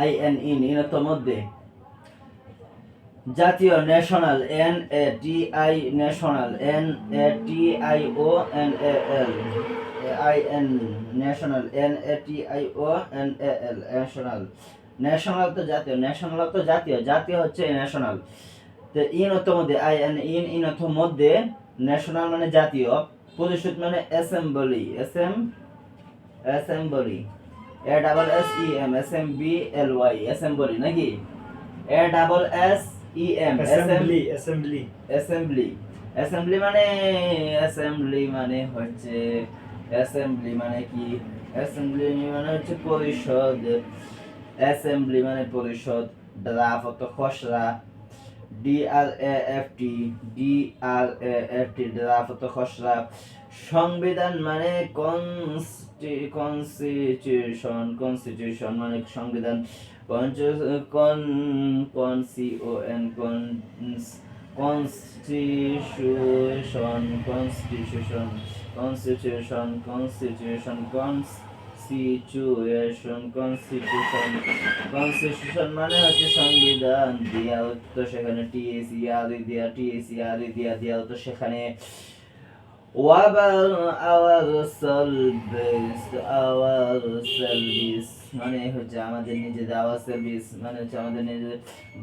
INN ইনতো মধ্যে জাতীয় national NATI national NATIONAL national NATIONAL national national তো জাতীয় ন্যাশনাল তো জাতীয় জাতীয় হচ্ছে ন্যাশনাল তো ইনতো মধ্যে ইনতো মধ্যে ন্যাশনাল মানে জাতীয় পরিষদ মানে অ্যাসেম্বলি অ্যাসেম্বলি ASSEMBLY অ্যাসেম্বলি নাকি ASSEM অ্যাসেম্বলি অ্যাসেম্বলি মানে হচ্ছে অ্যাসেম্বলি মানে কি অ্যাসেম্বলি মানে হচ্ছে পরিষদ অ্যাসেম্বলি মানে পরিষদ ড্রাফট অত খসড়া DRAFT ড্রাফট খসড়া সংবিধান মানে কনস্টিটিউশন মানে সংবিধান কনস্টিটিউশন মানে হচ্ছে সংবিধান দিয়া তো সেখানে দিয়া তো সেখানে মানে হচ্ছে আমাদের নিজেদের আওয়ার সার্ভিস মানে হচ্ছে আমাদের নিজেদের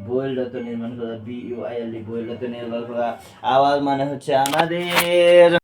বইলটা নির্মাণ করা BUILD বইলটা নির্মাণ করা আওয়াজ মানে হচ্ছে আমাদের